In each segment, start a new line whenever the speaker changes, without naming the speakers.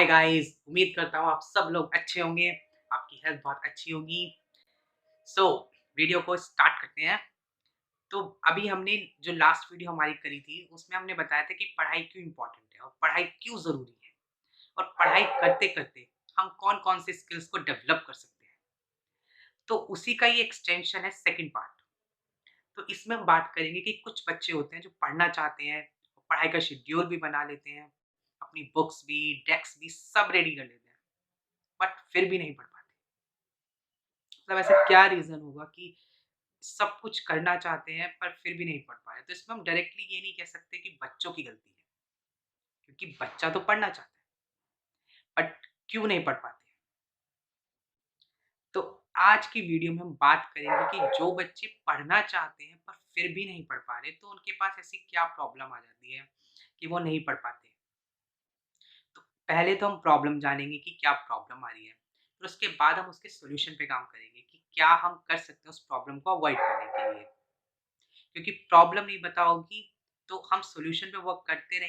Hi guys, उम्मीद करता हूँ आप सब लोग अच्छे होंगे, आपकी हेल्थ बहुत अच्छी होगी। सो वीडियो को स्टार्ट करते हैं। तो अभी हमने जो लास्ट वीडियो हमारी करी थी, उसमें हमने बताया था कि पढ़ाई क्यों इम्पोर्टेंट है और पढ़ाई क्यों ज़रूरी है और पढ़ाई करते-करते हम कौन-कौन से स्किल्स को डेवलप कर सकते हैं। तो उसी का ही एक्सटेंशन है सेकंड पार्ट। तो इसमें हम बात करेंगे कि कुछ बच्चे होते हैं जो पढ़ना चाहते हैं, पढ़ाई का शेड्यूल भी बना लेते हैं, अपनी बुक्स भी, डेस्क भी सब रेडी कर लेते हैं, बट फिर भी नहीं पढ़ पाते। मतलब ऐसा क्या रीज़न होगा कि सब कुछ करना चाहते हैं पर फिर भी नहीं पढ़ पा रहे? तो इसमें हम डायरेक्टली ये नहीं कह सकते कि बच्चों की गलती है, क्योंकि बच्चा तो पढ़ना चाहता है, बट क्यों नहीं पढ़ पाते? तो आज की वीडियो में हम बात करेंगे कि जो बच्चे पढ़ना चाहते हैं पर फिर भी नहीं पढ़ पा रहे, तो उनके पास ऐसी क्या प्रॉब्लम आ जाती है कि वो नहीं पढ़ पाते? तो पहले तो हम प्रॉब्लम जानेंगे कि क्या प्रॉब्लम आ रही है, फिर उसके बाद हम उसके सॉल्यूशन पे काम करेंगे कि क्या हम कर सकते हैं उस प्रॉब्लम को अवॉइड करने के लिए। क्योंकि प्रॉब्लम नहीं पता होगी, तो हम सॉल्यूशन पे वर्क करते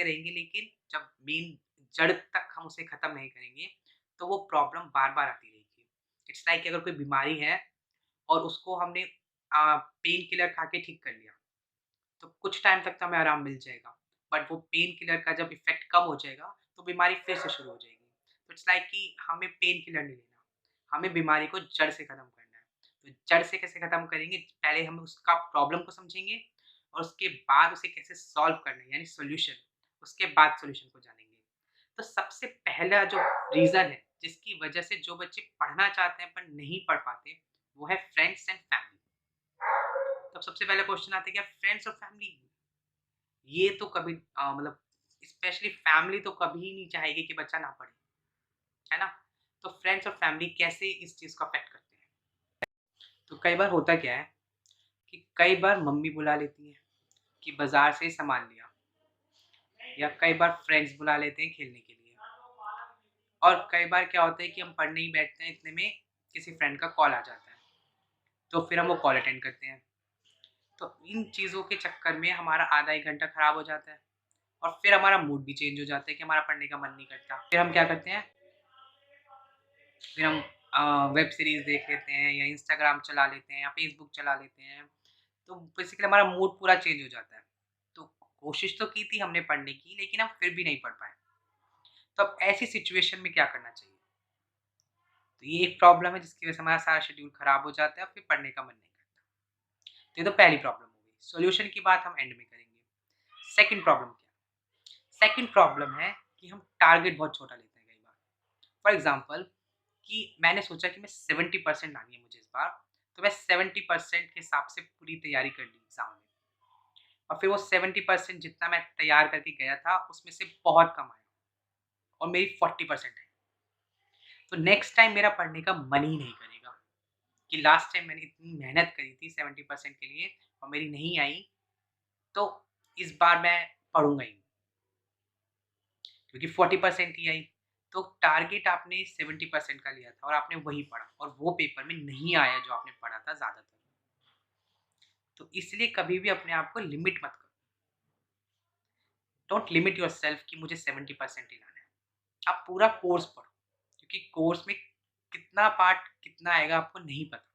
रहेंगे, लेकिन जब मेन जड़ तक हम उसे खत्म नहीं करेंगे, तो वो प्रॉब्लम बार-बार आती रहेगी। इट्स लाइक अगर कोई बीमारी है और उसको हमने पेन किलर खा के ठीक कर लिया, तो कुछ टाइम तक तो हमें आराम मिल जाएगा, बट वो पेन किलर का जब इफ़ेक्ट कम हो जाएगा, तो बीमारी फिर से शुरू हो जाएगी। तो इट्स लाइक कि हमें पेन किलर नहीं लेना, हमें बीमारी को जड़ से खत्म करना है। तो जड़ से कैसे खत्म करेंगे? पहले हम उसका प्रॉब्लम को समझेंगे और उसके बाद उसे कैसे सॉल्व करना है, यानी सॉल्यूशन, उसके बाद सॉल्यूशन को जानेंगे। तो सबसे पहला जो रीज़न है, जिसकी वजह से जो बच्चे पढ़ना चाहते हैं पर नहीं पढ़ पाते, वो है फ्रेंड्स एंड फैमिली। तो सबसे पहला क्वेश्चन आता है कि फ्रेंड्स और फैमिली, ये तो कभी मतलब स्पेशली फैमिली तो कभी ही नहीं चाहेगी कि बच्चा ना पढ़े, है ना? तो फ्रेंड्स और फैमिली कैसे इस चीज़ को अफ़ेक्ट करते हैं? तो कई बार होता क्या है कि कई बार मम्मी बुला लेती हैं कि बाज़ार से सामान लिया, या कई बार फ्रेंड्स बुला लेते हैं खेलने के लिए, और कई बार क्या होता है कि हम पढ़ने ही बैठते हैं, इतने में किसी फ्रेंड का कॉल आ जाता है, तो फिर हम वो कॉल अटेंड करते हैं। तो इन चीज़ों के चक्कर में हमारा आधा 1 घंटा खराब हो जाता है और फिर हमारा मूड भी चेंज हो जाता है कि हमारा पढ़ने का मन नहीं करता। फिर हम क्या करते हैं, फिर हम वेब सीरीज़ देख लेते हैं या इंस्टाग्राम चला लेते हैं या फ़ेसबुक चला लेते हैं। तो बेसिकली हमारा मूड पूरा चेंज हो जाता है। तो कोशिश तो की थी हमने पढ़ने की, लेकिन हम फिर भी नहीं पढ़ पाए। तो अब ऐसी सिचुएशन में क्या करना चाहिए? तो ये एक प्रॉब्लम है जिसकी वज़ह से हमारा सारा शेड्यूल खराब हो जाता है और फिर पढ़ने का मन नहीं करता। तो ये तो पहली प्रॉब्लम हो गई। सॉल्यूशन की बात हम एंड में करेंगे। सेकंड प्रॉब्लम क्या है? सेकंड प्रॉब्लम है कि हम टारगेट बहुत छोटा लेते हैं कई बार। फॉर एग्ज़ाम्पल, कि मैंने सोचा कि मैं 70% लानी है मुझे इस बार, तो मैं 70% के हिसाब से पूरी तैयारी कर ली एग्ज़ाम में, और फिर वो 70% जितना मैं तैयार करके गया था, उसमें से बहुत कम आया और मेरी 40% है। तो नेक्स्ट टाइम मेरा पढ़ने का मन ही नहीं करेगा कि लास्ट टाइम मैंने इतनी मेहनत करी थी 70% के लिए और मेरी नहीं आई, तो इस बार मैं पढ़ूँगा ही नहीं, क्योंकि 40% ही आई। तो टारगेट आपने 70% का लिया था और आपने वही पढ़ा और वो पेपर में नहीं आया जो आपने पढ़ा था ज़्यादातर। तो इसलिए कभी भी अपने आप को लिमिट मत करो। डोंट लिमिट योरसेल्फ कि मुझे 70% ही लाना है। आप पूरा कोर्स पढ़ो, क्योंकि कोर्स में कितना पार्ट कितना आएगा आपको नहीं पता।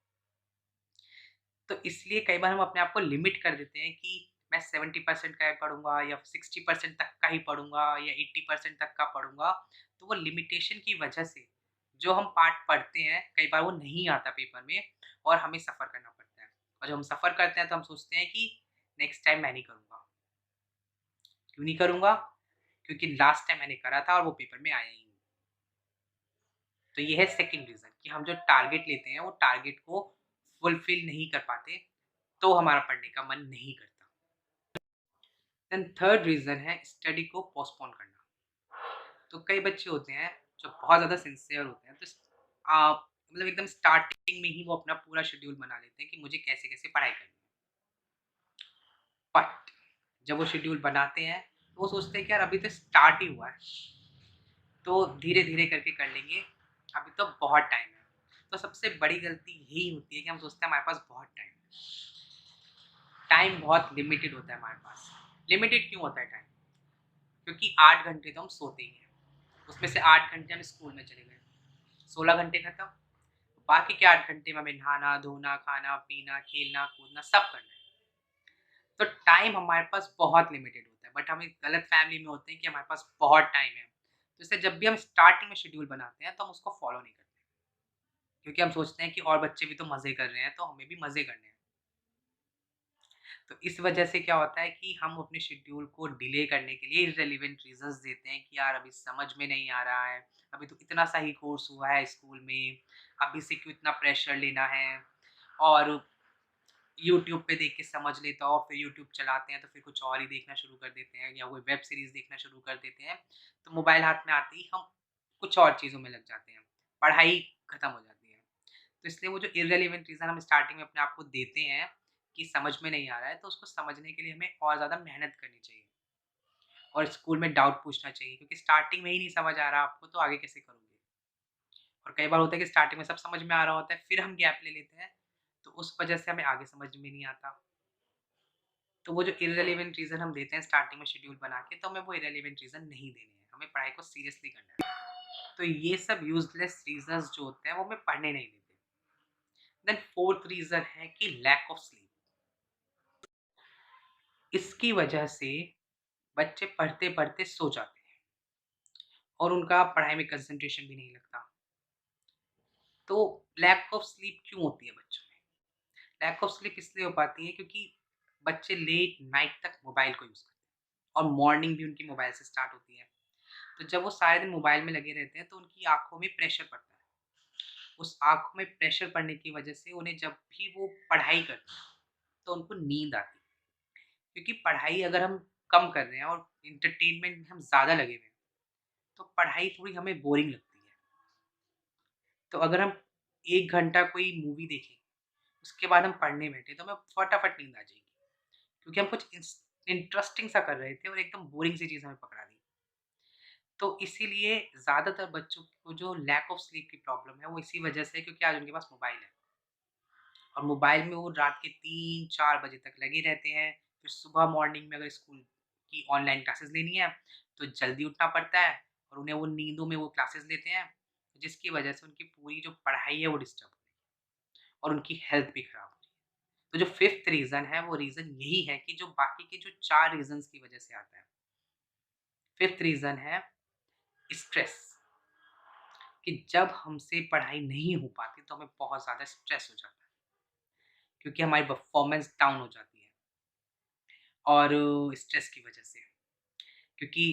तो इसलिए कई बार हम अपने आप को लिमिट कर देते हैं कि मैं 70% का ही पढ़ूँगा या 60% तक का ही पढ़ूँगा या 80% तक का पढ़ूँगा। तो वो लिमिटेशन की वजह से जो हम पार्ट पढ़ते हैं, कई बार वो नहीं आता पेपर में और हमें सफ़र करना पड़ता है। और जब हम सफ़र करते हैं तो हम सोचते हैं कि नेक्स्ट टाइम मैं नहीं करूँगा। क्यों नहीं करूँगा? क्योंकि लास्ट टाइम मैंने करा था और वो पेपर में आया ही नहीं। तो ये है सेकंड रीज़न कि हम जो टारगेट लेते हैं, वो टारगेट को फुलफ़िल नहीं कर पाते, तो हमारा पढ़ने का मन नहीं करता। देन थर्ड रीज़न है स्टडी को पोस्टपोन करना। तो कई बच्चे होते हैं जो बहुत ज़्यादा सिंसियर होते हैं, तो मतलब एकदम स्टार्टिंग में ही वो अपना पूरा शेड्यूल बना लेते हैं कि मुझे कैसे-कैसे पढ़ाई करनी है। बट जब वो शेड्यूल बनाते हैं, तो वो सोचते हैं कि यार अभी तो स्टार्ट ही हुआ है, तो धीरे-धीरे करके कर लेंगे, अभी तो बहुत टाइम है। तो सबसे बड़ी गलती यही होती है कि हम सोचते हैं हमारे पास बहुत टाइम है। टाइम बहुत लिमिटेड होता है हमारे पास। लिमिटेड क्यों होता है टाइम? क्योंकि 8 घंटे तो हम सोते ही हैं। उसमें से 8 घंटे हम स्कूल में चले गए, 16 घंटे खत्म। बाकी के 8 घंटे में हमें नहाना, धोना, खाना-पीना, खेलना, कूदना सब करना है। तो टाइम हमारे पास बहुत लिमिटेड होता है, बट हम एक गलत फैमिली में होते हैं कि हमारे पास बहुत टाइम है। तो इसलिए जब भी हम स्टार्टिंग में शेड्यूल बनाते हैं, तो हम उसको फॉलो नहीं करते, क्योंकि हम सोचते हैं कि और बच्चे भी तो मज़े कर रहे हैं, तो हमें भी मज़े करने हैं। तो इस वजह से क्या होता है कि हम अपने शेड्यूल को डिले करने के लिए इर्रेलेवेंट रीज़न्स देते हैं कि यार अभी समझ में नहीं आ रहा है, अभी तो इतना सा ही कोर्स हुआ है स्कूल में, अभी से क्यों इतना प्रेशर लेना है। और यूट्यूब पे देख के समझ लेता हूँ, फिर यूट्यूब चलाते हैं तो फिर कुछ और ही देखना शुरू कर देते हैं या कोई वेब सीरीज़ देखना शुरू कर देते हैं। तो मोबाइल हाथ में आते ही हम कुछ और चीज़ों में लग जाते हैं, पढ़ाई खत्म हो जाती है। तो इसलिए वो जो इर्रेलेवेंट रीज़न हम स्टार्टिंग में अपने आप को देते हैं कि समझ में नहीं आ रहा है, तो उसको समझने के लिए हमें और ज़्यादा मेहनत करनी चाहिए और स्कूल में डाउट पूछना चाहिए, क्योंकि स्टार्टिंग में ही नहीं समझ आ रहा आपको तो आगे कैसे करोगे? और कई बार होता है कि स्टार्टिंग में सब समझ में आ रहा होता है, फिर हम गैप ले लेते हैं, तो उस वजह से हमें आगे समझ में नहीं आता। तो वो जो इर्रेलेवेंट रीज़न हम देते हैं स्टार्टिंग में शेड्यूल बना के, तो हमें वो इर्रेलेवेंट रीज़न नहीं देने हैं, हमें पढ़ाई को सीरियसली करना है। तो ये सब यूज़लेस रीज़न्स जो होते हैं वो हमें पढ़ने नहीं देते। देन 4th रीज़न है कि लैक ऑफ स्लीप। इसकी वजह से बच्चे पढ़ते-पढ़ते सो जाते हैं और उनका पढ़ाई में कंसंट्रेशन भी नहीं लगता। तो लैक ऑफ स्लीप क्यों होती है बच्चों में? लैक ऑफ स्लीप इसलिए हो पाती है क्योंकि बच्चे लेट नाइट तक मोबाइल को यूज़ करते हैं और मॉर्निंग भी उनकी मोबाइल से स्टार्ट होती है। तो जब वो सारे दिन मोबाइल में लगे रहते हैं तो उनकी आँखों में प्रेशर पड़ता है। उस आँखों में प्रेशर पड़ने की वजह से उन्हें जब भी वो पढ़ाई करते हैं, तो उनको नींद आती है। क्योंकि पढ़ाई अगर हम कम कर रहे हैं और एंटरटेनमेंट में हम ज़्यादा लगे हुए हैं, तो पढ़ाई थोड़ी हमें बोरिंग लगती है। तो अगर हम 1 घंटा कोई मूवी देखें, उसके बाद हम पढ़ने बैठे, तो हमें फटाफट नींद आ जाएगी। क्योंकि हम कुछ इंटरेस्टिंग सा कर रहे थे और एकदम बोरिंग सी चीज़ हमें पकड़ा दी। तो इसीलिए ज़्यादातर बच्चों को जो लैक ऑफ स्लीप की प्रॉब्लम है, वो इसी वजह से है क्योंकि आज उनके पास मोबाइल है और मोबाइल में वो रात के 3-4 बजे तक लगे रहते हैं। फिर सुबह मॉर्निंग में अगर स्कूल की ऑनलाइन क्लासेस लेनी है, तो जल्दी उठना पड़ता है और उन्हें वो नींदों में वो क्लासेस लेते हैं, जिसकी वजह से उनकी पूरी जो पढ़ाई है वो डिस्टर्ब हो रही है और उनकी हेल्थ भी खराब हो रही है। तो जो 5th रीज़न है, वो रीज़न यही है कि जो बाकी के जो 4 रीज़न्स की वजह से आता है। 5th रीज़न है स्ट्रेस, कि जब हमसे पढ़ाई नहीं हो पाती तो हमें बहुत ज़्यादा स्ट्रेस हो जाता है, क्योंकि हमारी परफ़ॉर्मेंस डाउन हो जाती है और स्ट्रेस की वजह से। क्योंकि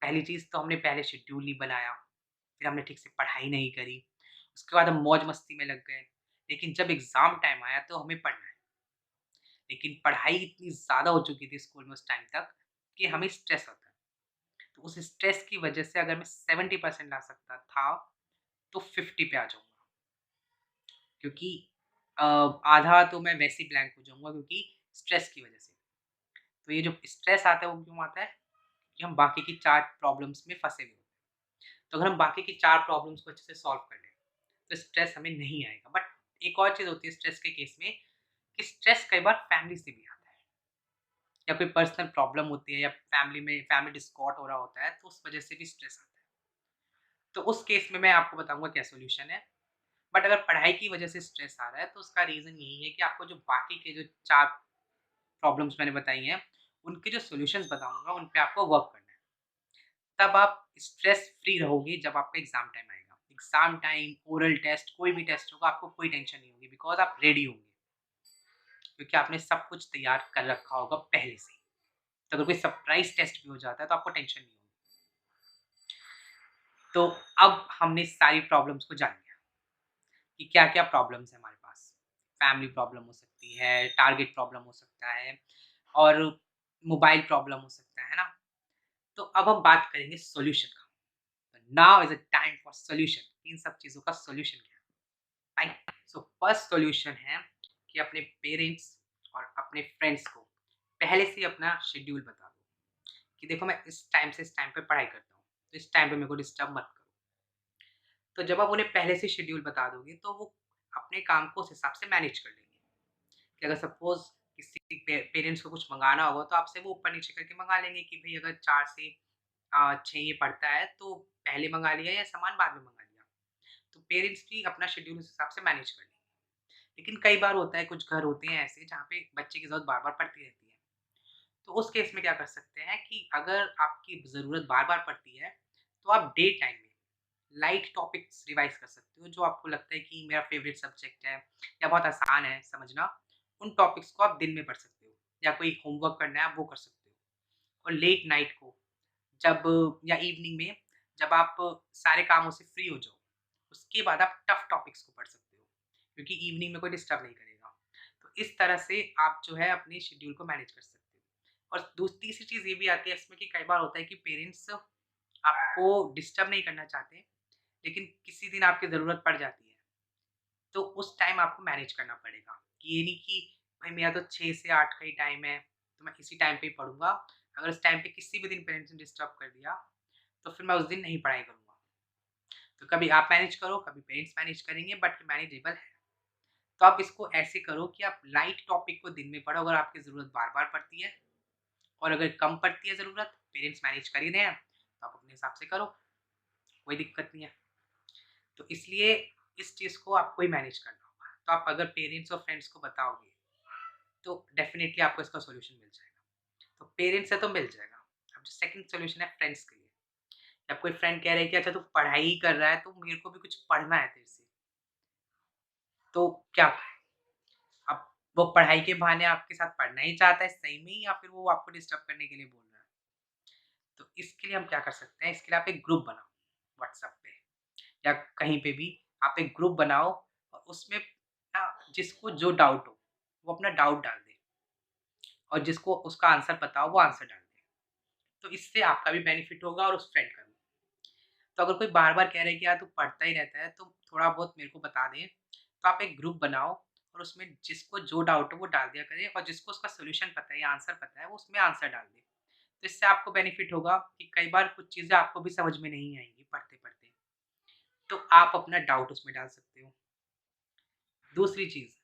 पहली चीज़ तो हमने पहले शेड्यूल नहीं बनाया, फिर हमने ठीक से पढ़ाई नहीं करी, उसके बाद हम मौज-मस्ती में लग गए। लेकिन जब एग्ज़ाम टाइम आया तो हमें पढ़ना है, लेकिन पढ़ाई इतनी ज़्यादा हो चुकी थी स्कूल में उस टाइम तक कि हमें स्ट्रेस होता है। तो उस स्ट्रेस की वजह से अगर मैं 70% ला सकता था, तो 50 पे आ जाऊँगा, क्योंकि आधा तो मैं वैसे ही ब्लैंक हो जाऊँगा क्योंकि स्ट्रेस की वजह से। तो ये जो स्ट्रेस आता है वो क्यों आता है? कि हम बाकी की 4 प्रॉब्लम्स में फँसे हुए होते हैं। तो अगर हम बाकी की 4 प्रॉब्लम्स को अच्छे से सॉल्व कर लें, तो स्ट्रेस हमें नहीं आएगा। बट एक और चीज़ होती है स्ट्रेस के केस में कि स्ट्रेस कई बार फैमिली से भी आता है या कोई पर्सनल प्रॉब्लम होती है या फैमिली डिस्कॉर्ड हो रहा होता है, तो उस वजह से भी स्ट्रेस आता है। तो उस केस में मैं आपको बताऊँगा क्या सॉल्यूशन है। बट अगर पढ़ाई की वजह से स्ट्रेस आ रहा है, तो उसका रीज़न यही है कि आपको जो बाकी के जो 4 प्रॉब्लम्स मैंने बताई हैं, उनके जो सॉल्यूशंस बताऊँगा, उन पे आपको वर्क करना है। तब आप स्ट्रेस फ्री रहोगे जब आपका एग्ज़ाम टाइम आएगा। एग्ज़ाम टाइम, ओरल टेस्ट, कोई भी टेस्ट होगा, आपको कोई टेंशन नहीं होगी बिकॉज़ आप रेडी होंगे, क्योंकि आपने सब कुछ तैयार कर रखा होगा पहले से ही। तो अगर कोई सरप्राइज़ टेस्ट भी हो जाता है, तो आपको टेंशन नहीं होगी। तो अब हमने सारी प्रॉब्लम्स को जान लिया कि क्या-क्या प्रॉब्लम्स हैं हमारे पास। फैमिली प्रॉब्लम हो सकती है, टारगेट प्रॉब्लम हो सकता है और मोबाइल प्रॉब्लम हो सकता है ना? तो अब हम बात करेंगे सॉल्यूशन का। Now is a time for solution. इन सब चीज़ों का सॉल्यूशन क्या है? राइट? सो फर्स्ट सॉल्यूशन है कि अपने पेरेंट्स और अपने फ्रेंड्स को पहले से ही अपना शेड्यूल बता दो कि देखो मैं इस टाइम से इस टाइम पे पढ़ाई करता हूँ, तो इस टाइम पे मेरे को डिस्टर्ब मत करो। तो जब आप उन्हें पहले से शेड्यूल बता दोगे तो वो अपने काम को उस हिसाब से मैनेज कर लेंगे। कि अगर सपोज़ किसी पेरेंट्स को कुछ मँगाना होगा तो आपसे वो ऊपर-नीचे करके मँगा लेंगे कि भई अगर 4 से चाहिए पड़ता है तो पहले मँगा लिया या सामान बाद में मँगा लिया। तो पेरेंट्स भी अपना शेड्यूल उस हिसाब से मैनेज कर लेंगे। लेकिन कई बार होता है कुछ घर होते हैं ऐसे जहाँ पे बच्चे की ज़रूरत बार-बार पड़ती रहती है। तो उस केस में क्या कर सकते हैं कि अगर आपकी ज़रूरत बार-बार पड़ती है, तो आप डे टाइम में लाइट टॉपिक्स रिवाइज़ कर सकते हो, जो आपको लगता है कि मेरा फ़ेवरेट सब्जेक्ट है या बहुत आसान है समझना, उन टॉपिक्स को आप दिन में पढ़ सकते हो या कोई होमवर्क करना है आप वो कर सकते हो। और लेट नाइट को जब या इवनिंग में जब आप सारे कामों से फ्री हो जाओ, उसके बाद आप टफ़ टॉपिक्स को पढ़ सकते हो, क्योंकि इवनिंग में कोई डिस्टर्ब नहीं करेगा। तो इस तरह से आप जो है अपने शेड्यूल को मैनेज कर सकते हो। और तीसरी चीज़ ये भी आती है इसमें कि कई बार होता है कि पेरेंट्स आपको डिस्टर्ब नहीं करना चाहते, लेकिन किसी दिन आपकी ज़रूरत पड़ जाती है, तो उस टाइम आपको मैनेज करना पड़ेगा। कि ये नहीं कि भाई मेरा तो 6 से 8 का ही टाइम है, तो मैं इसी टाइम पे ही पढ़ूँगा। अगर उस टाइम पे किसी भी दिन पेरेंट्स ने डिस्टर्ब कर दिया, तो फिर मैं उस दिन नहीं पढ़ाई करूँगा। तो कभी आप मैनेज करो, कभी पेरेंट्स मैनेज करेंगे बट मैनेजेबल है। तो आप इसको ऐसे करो कि आप लाइट टॉपिक को दिन में पढ़ो अगर आपकी ज़रूरत बार-बार पड़ती है और अगर कम पड़ती है ज़रूरत, पेरेंट्स मैनेज कर ही रहे हैं, तो आप अपने हिसाब से करो, कोई दिक्कत नहीं है। तो इसलिए इस चीज़ को आपको ही मैनेज करना होगा। तो आप अगर पेरेंट्स और फ्रेंड्स को बताओगे, तो डेफ़िनिटली आपको इसका सॉल्यूशन मिल जाएगा। तो पेरेंट्स से तो मिल जाएगा। अब जो सेकंड सॉल्यूशन है फ्रेंड्स के लिए। जब कोई फ्रेंड कह रहा है कि अच्छा तू पढ़ाई ही कर रहा है, तो मेरे को भी कुछ पढ़ना है तेरे से, तो क्या करें? अब वो पढ़ाई के बहाने आपके साथ पढ़ना ही चाहता है सही में या फिर वो आपको डिस्टर्ब करने के लिए बोल रहा है? तो इसके लिए हम क्या कर सकते हैं, इसके लिए आप एक ग्रुप बनाओ व्हाट्सएप पे या कहीं पे भी आप एक ग्रुप बनाओ और उसमें जिसको जो डाउट हो, वो अपना डाउट डाल दे और जिसको उसका आंसर पता हो, वो आंसर डाल दे। तो इससे आपका भी बेनिफिट होगा और उस फ्रेंड का भी। तो अगर कोई बार-बार कह रहा है कि यार तू पढ़ता ही रहता है, तो थोड़ा बहुत मेरे को बता दे। तो आप एक ग्रुप बनाओ और उसमें जिसको जो डाउट हो वो डाल दिया करे और जिसको उसका सॉल्यूशन पता है या आंसर पता है, वो उसमें आंसर डाल दे। तो इससे आपको बेनिफिट होगा कि कई बार कुछ चीज़ें आपको भी समझ में नहीं आएँगी पढ़ते-पढ़ते, तो आप अपना डाउट उसमें डाल सकते हो। दूसरी चीज़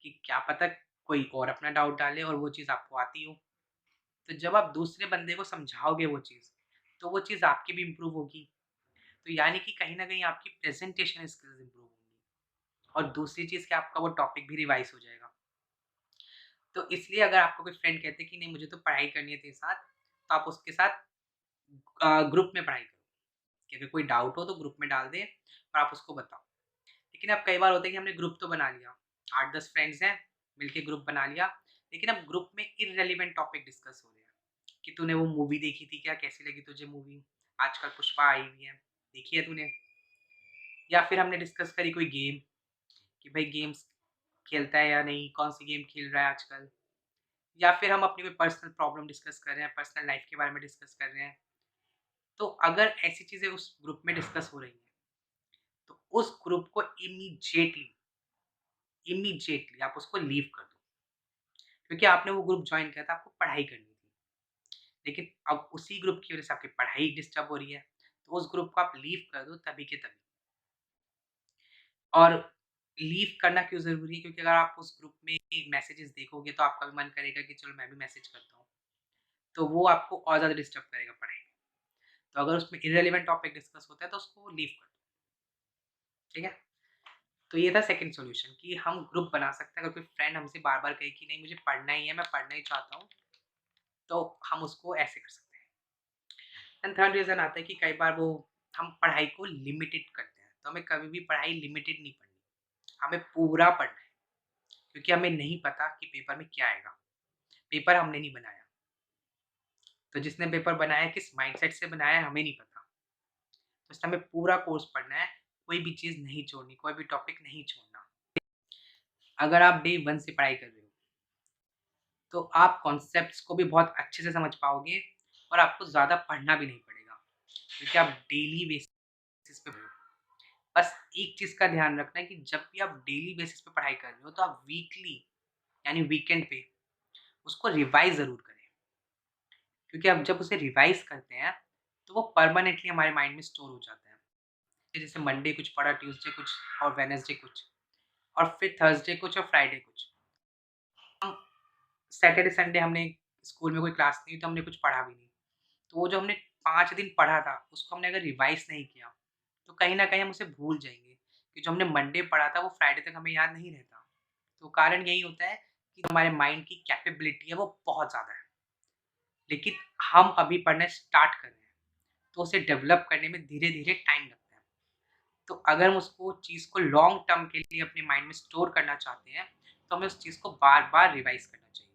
कि क्या पता कोई और अपना डाउट डाले और वो चीज़ आपको आती हो। तो जब आप दूसरे बंदे को समझाओगे वो चीज़, तो वो चीज़ आपकी भी इम्प्रूव होगी। तो यानी कि कहीं न कहीं आपकी प्रेज़ेंटेशन स्किल्स इम्प्रूव होंगी और दूसरी चीज़ कि आपका वो टॉपिक भी रिवाइज़ हो जाएगा। तो इसलिए अगर आपको कोई फ्रेंड कहते हैं कि नहीं मुझे तो पढ़ाई करनी है तेरे साथ, तो आप उसके साथ ग्रुप में पढ़ाई करो। कि अगर कोई डाउट हो तो ग्रुप में डाल दें और आप उसको बताओ। लेकिन अब कई बार होता है कि हमने ग्रुप तो बना लिया, 8-10 फ्रेंड्स हैं, मिलके ग्रुप बना लिया, लेकिन अब ग्रुप में इर्रेलेवेंट टॉपिक डिस्कस हो रहे हैं, कि तूने वो मूवी देखी थी क्या? कैसी लगी तुझे मूवी? आजकल पुष्पा आई हुई है, देखी है तूने? या फिर हमने डिस्कस करी कोई गेम, कि भाई गेम्स खेलता है या नहीं? कौन-सी गेम खेल रहा है आजकल? या फिर हम अपनी कोई पर्सनल प्रॉब्लम डिस्कस कर रहे हैं, पर्सनल लाइफ़ के बारे में डिस्कस कर रहे हैं। तो अगर ऐसी चीज़ें उस ग्रुप में डिस्कस हो रही हैं, तो उस ग्रुप को इमीडिएटली आप उसको लीव कर दो। क्योंकि आपने वो ग्रुप जॉइन किया था, आपको पढ़ाई करनी थी। लेकिन अब उसी ग्रुप की वज़ह से आपकी पढ़ाई डिस्टर्ब हो रही है, तो उस ग्रुप को आप लीव कर दो तभी के तभी। और लीव करना क्यों ज़रूरी है? क्योंकि अगर आप उस ग्रुप में मैसेजेस देखोगे तो आपका भी मन करेगा कि चलो मैं भी मैसेज करता हूँ। तो वो आपको और ज़्यादा डिस्टर्ब करेगा पढ़ाई में। तो अगर उसमें इर्रेलेवेंट टॉपिक डिस्कस होता है तो उसको लीव कर दो, ठीक है? तो ये था सेकंड सॉल्यूशन कि हम ग्रुप बना सकते हैं। अगर कोई फ्रेंड हमसे बार-बार कहे कि नहीं मुझे पढ़ना ही है, मैं पढ़ना ही चाहता हूँ, तो हम उसको ऐसे कर सकते हैं। एंड थर्ड रीज़न आता है कि कई बार वो हम पढ़ाई को लिमिटेड करते हैं। तो हमें कभी भी पढ़ाई लिमिटेड नहीं पढ़नी, हमें पूरा पढ़ना है। क्योंकि हमें नहीं पता कि पेपर में क्या आएगा। पेपर हमने नहीं बनाया, तो जिसने पेपर बनाया है किस माइंडसेट से बनाया है हमें नहीं पता। तो इसलिए हमें पूरा कोर्स पढ़ना है, कोई भी चीज़ नहीं छोड़नी, कोई भी टॉपिक नहीं छोड़ना। अगर आप डे 1 से पढ़ाई कर रहे हो, तो आप कॉन्सेप्ट्स को भी बहुत अच्छे से समझ पाओगे और आपको ज़्यादा पढ़ना भी नहीं पड़ेगा, क्योंकि आप डेली बेसिस पे पढ़ो। बस एक चीज़ का ध्यान रखना है कि जब भी आप डेली बेसिस पे पढ़ाई कर रहे हो, तो आप वीकली यानी वीकेंड पे उसको रिवाइज़ ज़रूर करें। क्योंकि आप जब उसे रिवाइज़ करते हैं, तो वो परमानेंटली हमारे माइंड में स्टोर हो जाता है। जैसे मंडे कुछ पढ़ा, ट्यूसडे कुछ और वेडनेसडे कुछ और फिर थर्सडे कुछ और फ्राइडे कुछ। हम सैटरडे, संडे हमने स्कूल में कोई क्लास नहीं हुई तो हमने कुछ पढ़ा भी नहीं। तो वो जो हमने 5 दिन पढ़ा था, उसको हमने अगर रिवाइज़ नहीं किया, तो कहीं न कहीं हम उसे भूल जाएँगे, कि जो हमने मंडे पढ़ा था वो फ्राइडे तक हमें याद नहीं रहता। तो कारण यही होता है कि हमारे माइंड की कैपेबिलिटी है वो बहुत ज़्यादा है, लेकिन हम अभी पढ़ना स्टार्ट कर रहे हैं, तो उसे डेवलप करने में धीरे-धीरे टाइम लगता है। तो अगर हम उसको चीज़ को लॉन्ग टर्म के लिए अपने माइंड में स्टोर करना चाहते हैं, तो हमें उस चीज़ को बार-बार रिवाइज़ करना चाहिए।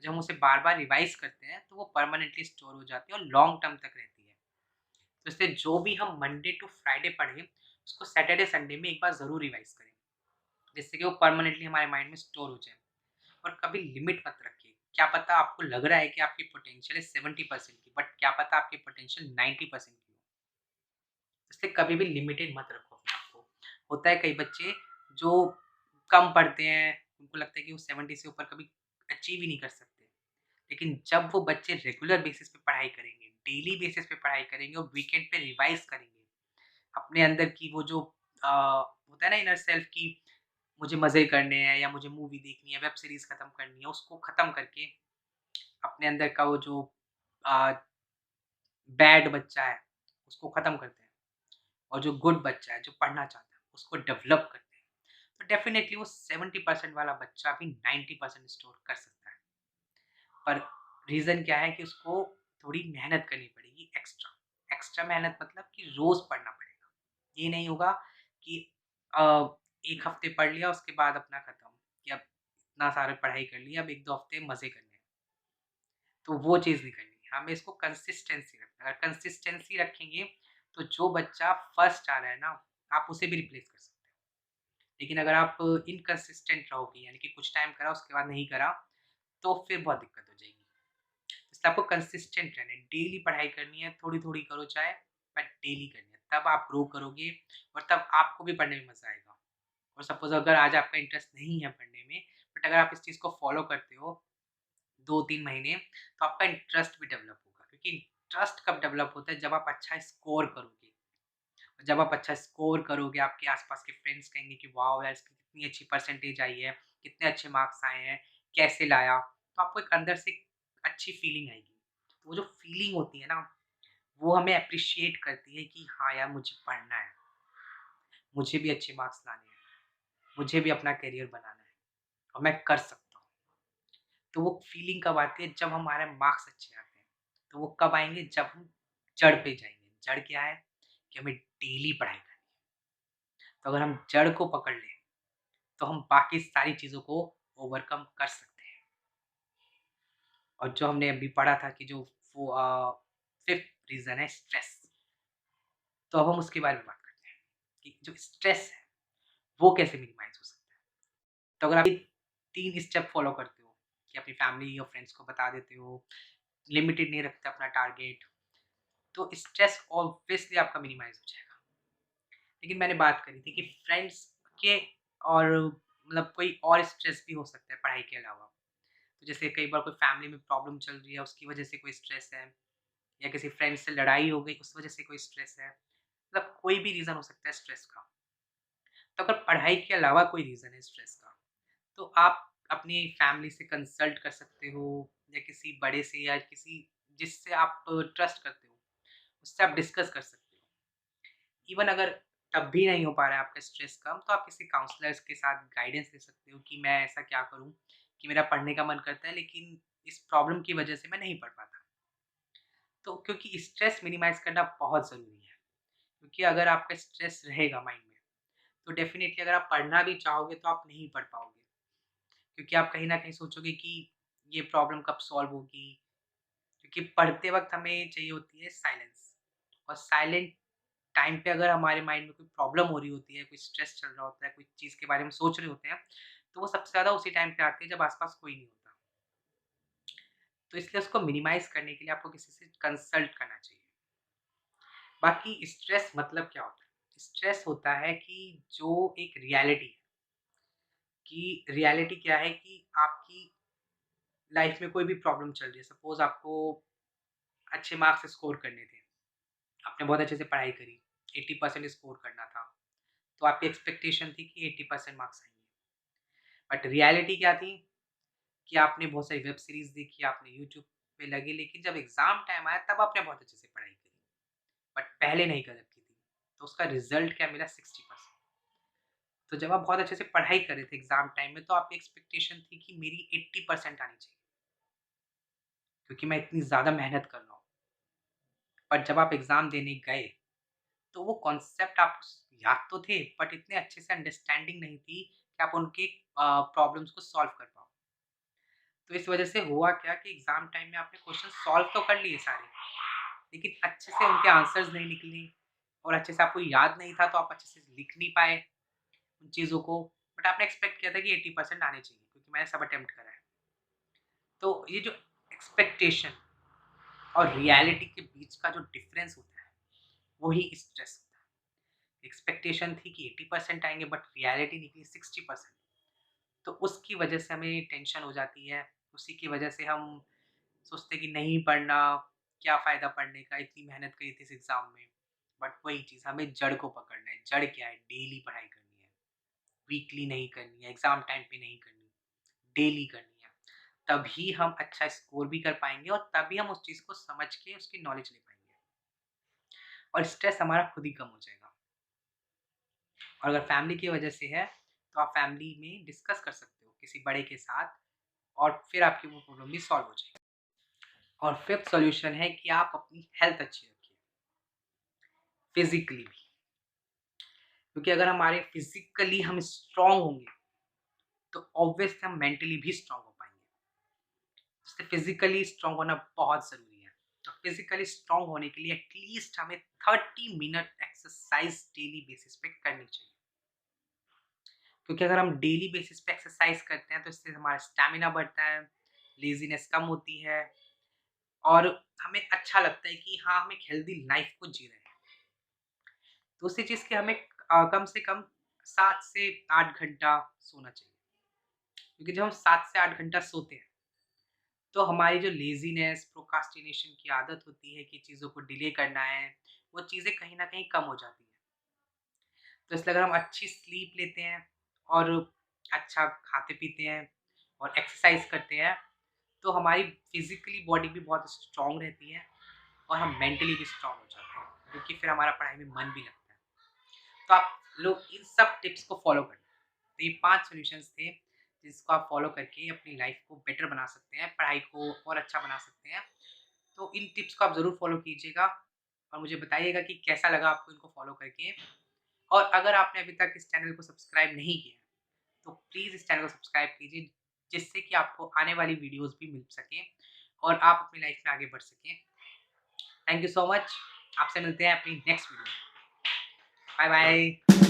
जब हम उसे बार-बार रिवाइज़ करते हैं, तो वो परमानेंटली स्टोर हो जाती है और लॉन्ग टर्म तक रहती है। तो इसलिए जो भी हम मंडे टू फ्राइडे पढ़ें, उसको सैटरडे, संडे में एक बार ज़रूर रिवाइज़ करें, जिससे कि वो परमानेंटली हमारे माइंड में स्टोर हो जाए। और कभी लिमिट मत रखिए। क्या पता आपको लग रहा है कि आपकी पोटेंशियल है 70% की, बट क्या पता आपकी पोटेंशियल 90% की हो। इसलिए कभी भी लिमिटेड मत रखो अपने आप को। होता है कई बच्चे जो कम पढ़ते हैं, उनको लगता है कि वो 70 से ऊपर कभी अचीव ही नहीं कर सकते। लेकिन जब वो बच्चे रेगुलर बेसिस पे पढ़ाई करेंगे, डेली बेसिस पे पढ़ाई करेंगे और वीकेंड पे रिवाइज़ करेंगे, अपने अंदर की वो जो होता है ना इनर सेल्फ की मुझे मज़े करने हैं या मुझे मूवी देखनी है, वेब सीरीज़ खत्म करनी है, उसको खत्म करके अपने अंदर का वो जो अ, बैड बच्चा है, उसको खत्म करते हैं और जो गुड बच्चा है, जो पढ़ना चाहता है, उसको डेवलप करते हैं। तो डेफ़िनेटली वो 70% वाला बच्चा भी 90% स्कोर कर सकता है। पर रीज़न क्या है कि उसको थोड़ी मेहनत करनी पड़ेगी एक्स्ट्रा। एक्स्ट्रा मेहनत मतलब कि रोज़ पढ़ना पड़ेगा। ये नहीं होगा कि अ, 1 हफ़्ते पढ़ लिया उसके बाद अपना खत्म, कि अब इतना सारा पढ़ाई कर ली, अब 1-2 हफ़्ते मज़े करने हैं। तो वो चीज़ नहीं करनी है, हमें इसको कंसिस्टेंसी रखना है। अगर कंसिस्टेंसी रखेंगे, तो जो बच्चा फर्स्ट आ रहा है ना, आप उसे भी रिप्लेस कर सकते हो। लेकिन अगर आप इनकंसिस्टेंट रहोगे, यानी कि कुछ टाइम करा उसके बाद नहीं करा, तो फिर बहुत दिक्कत हो जाएगी। इसलिए आपको कंसिस्टेंट रहना है, डेली पढ़ाई करनी है, थोड़ी-थोड़ी करो चाहे, बट डेली करनी है। तब आप ग्रो करोगे और तब आपको भी पढ़ने में मज़ा आएगा। और सपोज़ अगर आज आपका इंटरेस्ट नहीं है पढ़ने में, बट अगर आप इस चीज़ को फ़ॉलो करते हो 2-3 महीने, तो आपका इंटरेस्ट भी डेवलप होगा, क्योंकि इंटरेस्ट कब डेवलप होता है, जब आप अच्छा स्कोर करोगे। और जब आप अच्छा स्कोर करोगे, आपके आस-पास के फ्रेंड्स कहेंगे कि वाओ यार इसकी कितनी अच्छी परसेंटेज आई है, कितने अच्छे मार्क्स आए हैं, कैसे लाया? तो आपको एक अंदर से अच्छी फीलिंग आएगी। तो वो जो फीलिंग होती है ना, वो हमें एप्रिशिएट करती है कि हाँ यार मुझे पढ़ना है, मुझे भी अच्छे मार्क्स लाने हैं, मुझे भी अपना करियर बनाना है और मैं कर सकता हूँ। तो वो फीलिंग कब आती है, जब हमारे मार्क्स अच्छे आते हैं। तो वो कब आएँगे, जब हम जड़ पे जाएँगे। जड़ क्या है कि हमें डेली पढ़ाई करनी है। तो अगर हम जड़ को पकड़ लें, तो हम बाकी सारी चीज़ों को ओवरकम कर सकते हैं। और जो हमने अभी पढ़ा था कि जो वो 5th रीज़न है स्ट्रेस। तो अब हम उसके बारे में बात करते हैं कि जो स्ट्रेस है, वो कैसे मिनिमाइज़ हो सकता है। तो अगर आप ये 3 स्टेप फ़ॉलो करते हो कि अपनी फैमिली और फ्रेंड्स को बता देते हो, लिमिटेड नहीं रखते अपना टारगेट, तो स्ट्रेस ऑब्वियसली आपका मिनिमाइज़ हो जाएगा। लेकिन मैंने बात करी थी कि फ्रेंड्स के और मतलब कोई और स्ट्रेस भी हो सकता है पढ़ाई के अलावा। तो जैसे कई बार कोई फैमिली में प्रॉब्लम चल रही है, उसकी वजह से कोई स्ट्रेस है, या किसी फ्रेंड से लड़ाई हो गई, उस वजह से कोई स्ट्रेस है। मतलब कोई भी रीज़न हो सकता है स्ट्रेस का। तो अगर पढ़ाई के अलावा कोई रीज़न है स्ट्रेस का, तो आप अपनी फैमिली से कंसल्ट कर सकते हो, या किसी बड़े से, या किसी जिससे आप ट्रस्ट करते हो, उससे आप डिस्कस कर सकते हो। इवन अगर तब भी नहीं हो पा रहा है आपका स्ट्रेस कम, तो आप किसी काउंसलर्स के साथ गाइडेंस ले सकते हो कि मैं ऐसा क्या करूँ कि मेरा पढ़ने का मन करता है, लेकिन इस प्रॉब्लम की वजह से मैं नहीं पढ़ पाता। तो क्योंकि स्ट्रेस मिनिमाइज़ करना बहुत ज़रूरी है, क्योंकि अगर आपका स्ट्रेस रहेगा माइंड में, तो डेफ़िनिटली अगर आप पढ़ना भी चाहोगे तो आप नहीं पढ़ पाओगे। क्योंकि आप कहीं न कहीं सोचोगे कि ये प्रॉब्लम कब सॉल्व होगी, क्योंकि पढ़ते वक़्त हमें चाहिए होती है साइलेंस। और साइलेंट टाइम पे अगर हमारे माइंड में कोई प्रॉब्लम हो रही होती है, कोई स्ट्रेस चल रहा होता है, कोई चीज़ के बारे में सोच रहे होते हैं, तो वो सबसे ज़्यादा उसी टाइम पे आती है जब आस-पास कोई नहीं होता। तो इसलिए उसको मिनिमाइज़ करने के लिए आपको किसी से कंसल्ट करना चाहिए। बाकी स्ट्रेस मतलब क्या होता है? स्ट्रेस होता है कि जो एक रियलिटी है, कि रियलिटी क्या है कि आपकी लाइफ़ में कोई भी प्रॉब्लम चल रही है। सपोज़ आपको अच्छे मार्क्स स्कोर करने थे, आपने बहुत अच्छे से पढ़ाई करी, 80% स्कोर करना था, तो आपकी एक्सपेक्टेशन थी कि 80% मार्क्स आएँगे। बट रियलिटी क्या थी कि आपने बहुत सारी वेब सीरीज़ देखी, आपने यूट्यूब पे लगे, लेकिन जब एग्ज़ाम टाइम आया तब आपने बहुत अच्छे से पढ़ाई करी, बट पहले नहीं कर रखी थी। तो उसका रिज़ल्ट क्या मिला 60%। तो जब आप बहुत अच्छे से पढ़ाई कर रहे थे एग्ज़ाम टाइम में, तो आपकी एक्सपेक्टेशन थी कि मेरी 80% आनी चाहिए, क्योंकि मैं इतनी ज़्यादा मेहनत कर रहा हूँ। बट जब आप एग्ज़ाम देने गए, तो वो कॉन्सेप्ट आपको याद तो थे, बट इतने अच्छे से अंडरस्टैंडिंग नहीं थी कि आप उनके प्रॉब्लम्स को सॉल्व कर पाओ। तो इस वजह से हुआ क्या कि एग्ज़ाम टाइम में आपने क्वेश्चन सॉल्व तो कर लिए सारे, लेकिन अच्छे से उनके आंसर्स नहीं निकले और अच्छे से आपको याद नहीं था, तो आप अच्छे से लिख नहीं पाए उन चीज़ों को। बट आपने एक्सपेक्ट किया था कि 80% आने चाहिए, क्योंकि मैंने सब अटेम्प्ट करा है। तो ये जो एक्सपेक्टेशन और रियलिटी के बीच का जो डिफरेंस होता है, वही स्ट्रेस होता है। एक्सपेक्टेशन थी कि 80% आएँगे, बट रियलिटी निकली 60%। तो उसकी वजह से हमें टेंशन हो जाती है। उसी की वजह से हम सोचते हैं कि नहीं पढ़ना, क्या फ़ायदा पढ़ने का, इतनी मेहनत करी थी इस एग्ज़ाम में। बट वही चीज़, हमें जड़ को पकड़ना है। जड़ क्या है? डेली पढ़ाई करनी है, वीकली नहीं करनी है, एग्ज़ाम टाइम पे नहीं करनी, डेली करनी है। तभी हम अच्छा स्कोर भी कर पाएँगे और तभी हम उस चीज़ को समझ के उसकी नॉलेज ले पाएँगे और स्ट्रेस हमारा खुद ही कम हो जाएगा। और अगर फैमिली की वजह से है, तो आप फैमिली में डिस्कस कर सकते हो किसी बड़े के साथ, और फिर आपकी वो प्रॉब्लम भी सॉल्व हो जाएगी। और फिफ्थ सॉल्यूशन है कि आप अपनी हेल्थ अच्छी रखिए, फिज़िकली भी। क्योंकि अगर हमारे फिज़िकली हम स्ट्रॉन्ग होंगे, तो ऑब्वियसली हम मेंटली भी स्ट्रॉन्ग हो पाएँगे। इसलिए फिज़िकली स्ट्रॉन्ग होना बहुत ज़रूरी है। तो फिज़िकली स्ट्रॉन्ग होने के लिए एटलीस्ट हमें 30 मिनट एक्सरसाइज़ डेली बेसिस पे करनी चाहिए। क्योंकि अगर हम डेली बेसिस पे एक्सरसाइज़ करते हैं, तो इससे हमारा स्टैमिना बढ़ता है, लेज़ीनेस कम होती है और हमें अच्छा लगता है कि हाँ, हम एक हेल्दी लाइफ़ को जी रहे हैं। दूसरी चीज़ कि हमें कम से कम 7 से 8 घंटा सोना चाहिए। क्योंकि जब हम 7 से 8 घंटा सोते हैं, तो हमारी जो लेज़ीनेस, प्रोक्रास्टिनेशन की आदत होती है कि चीज़ों को डिले करना है, वो चीज़ें कहीं न कहीं कम हो जाती हैं। तो इसलिए अगर हम अच्छी स्लीप लेते हैं और अच्छा खाते-पीते हैं और एक्सरसाइज़ करते हैं, तो हमारी फिज़िकली बॉडी भी बहुत स्ट्रॉन्ग रहती है और हम मेंटली भी स्ट्रॉन्ग हो जाते हैं, क्योंकि फिर हमारा पढ़ाई में मन भी लगता है। तो आप लोग इन सब टिप्स को फ़ॉलो करें। तो ये 5 सॉल्यूशंस थे, जिसको आप फ़ॉलो करके अपनी लाइफ़ को बेटर बना सकते हैं, पढ़ाई को और अच्छा बना सकते हैं। तो इन टिप्स को आप ज़रूर फ़ॉलो कीजिएगा और मुझे बताइएगा कि कैसा लगा आपको इनको फ़ॉलो करके। और अगर आपने अभी तक इस चैनल को सब्सक्राइब नहीं किया है, तो प्लीज़ इस चैनल को सब्सक्राइब कीजिए, जिससे कि आपको आने वाली वीडियोज़ भी मिल सकें और आप अपनी लाइफ़ में आगे बढ़ सकें। Thank you so much. आपसे मिलते हैं अपनी नेक्स्ट वीडियो में। Bye bye.